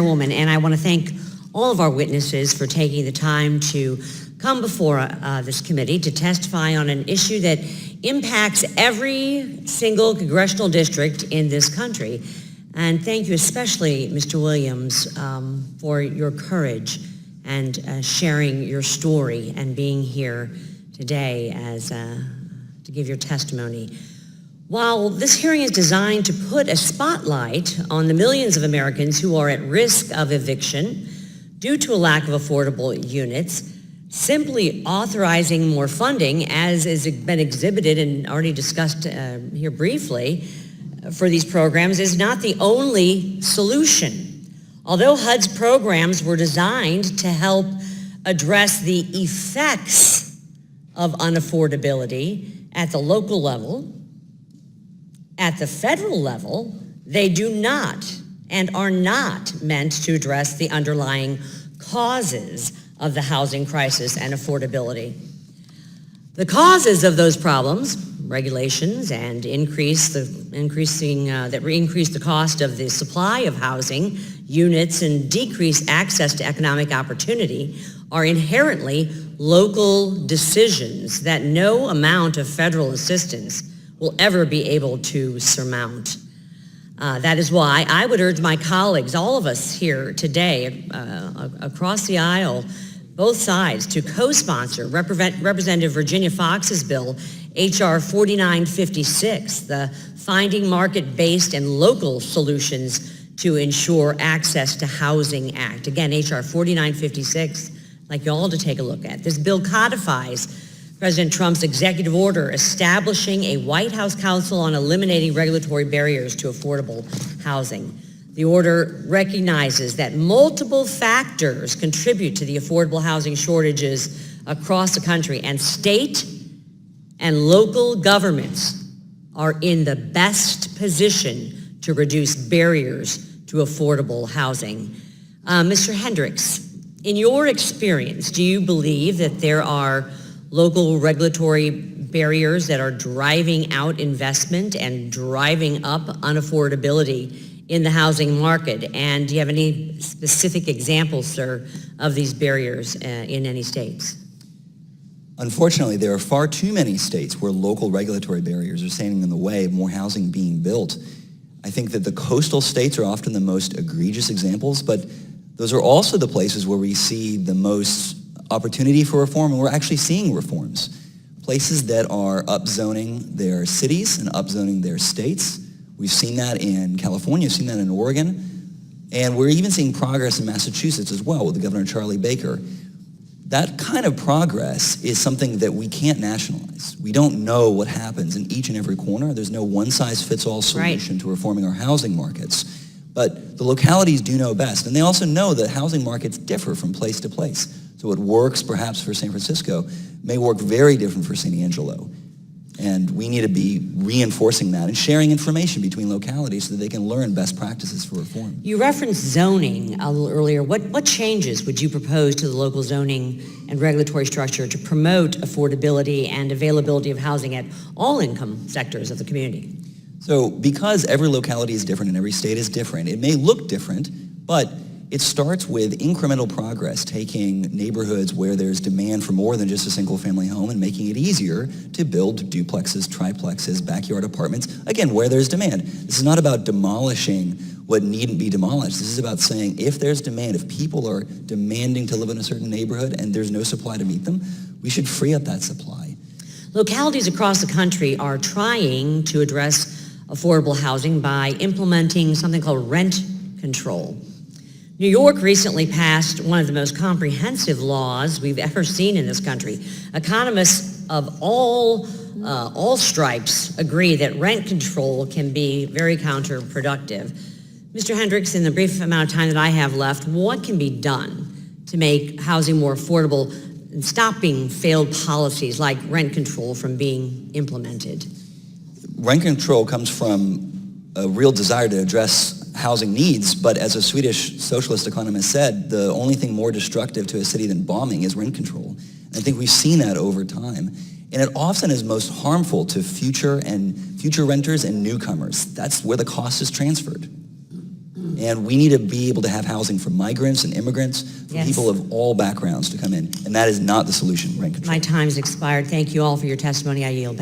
Chairwoman, and I want to thank all of our witnesses for taking the time to come before this committee to testify on an issue that impacts every single congressional district in this country. And thank you especially, Mr. Williams, for your courage and sharing your story and being here today as to give your testimony. While this hearing is designed to put a spotlight on the millions of Americans who are at risk of eviction due to a lack of affordable units, simply authorizing more funding, as has been exhibited and already discussed here briefly, for these programs is not the only solution. Although HUD's programs were designed to help address the effects of unaffordability at the local level, at the federal level, they do not and are not meant to address the underlying causes of the housing crisis and affordability. The causes of those problems, regulations and increase the cost of the supply of housing units and decrease access to economic opportunity, are inherently local decisions that no amount of federal assistance will ever be able to surmount. That is why I would urge my colleagues, all of us here today, across the aisle, both sides, to co-sponsor Representative Virginia Fox's bill, H.R. 4956, the Finding Market-Based and Local Solutions to Ensure Access to Housing Act. Again, H.R. 4956, I'd like you all to take a look at. This bill codifies President Trump's executive order establishing a White House Council on eliminating regulatory barriers to affordable housing. The order recognizes that multiple factors contribute to the affordable housing shortages across the country, and state and local governments are in the best position to reduce barriers to affordable housing. Mr. Hendricks, in your experience, do you believe that there are local regulatory barriers that are driving out investment and driving up unaffordability in the housing market? And do you have any specific examples, sir, of these barriers in any states? Unfortunately, there are far too many states where local regulatory barriers are standing in the way of more housing being built. I think that the coastal states are often the most egregious examples, but those are also the places where we see the most opportunity for reform, and we're actually seeing reforms. Places that are upzoning their cities and upzoning their states. We've seen that in California, seen that in Oregon, and we're even seeing progress in Massachusetts as well with the Governor Charlie Baker. That kind of progress is something that we can't nationalize. We don't know what happens in each and every corner. There's no one-size-fits-all solution to reforming our housing markets. But the localities do know best, and they also know that housing markets differ from place to place. So what works perhaps for San Francisco may work very different for San Angelo. And we need to be reinforcing that and sharing information between localities so that they can learn best practices for reform. You referenced zoning a little earlier. What changes would you propose to the local zoning and regulatory structure to promote affordability and availability of housing at all income sectors of the community? So because every locality is different and every state is different, it may look different, but it starts with incremental progress, taking neighborhoods where there's demand for more than just a single-family home and making it easier to build duplexes, triplexes, backyard apartments, again, where there's demand. This is not about demolishing what needn't be demolished. This is about saying if there's demand, if people are demanding to live in a certain neighborhood and there's no supply to meet them, we should free up that supply. Localities across the country are trying to address affordable housing by implementing something called rent control. New York recently passed one of the most comprehensive laws we've ever seen in this country. Economists of all stripes agree that rent control can be very counterproductive. Mr. Hendricks, in the brief amount of time that I have left, what can be done to make housing more affordable and stopping failed policies like rent control from being implemented? Rent control comes from a real desire to address housing needs, but as a Swedish socialist economist said, the only thing more destructive to a city than bombing is rent control. And I think we've seen that over time. And it often is most harmful to future renters and newcomers. That's where the cost is transferred. And we need to be able to have housing for migrants and immigrants, for Yes. people of all backgrounds to come in. And that is not the solution, rent control. My time's expired. Thank you all for your testimony. I yield back.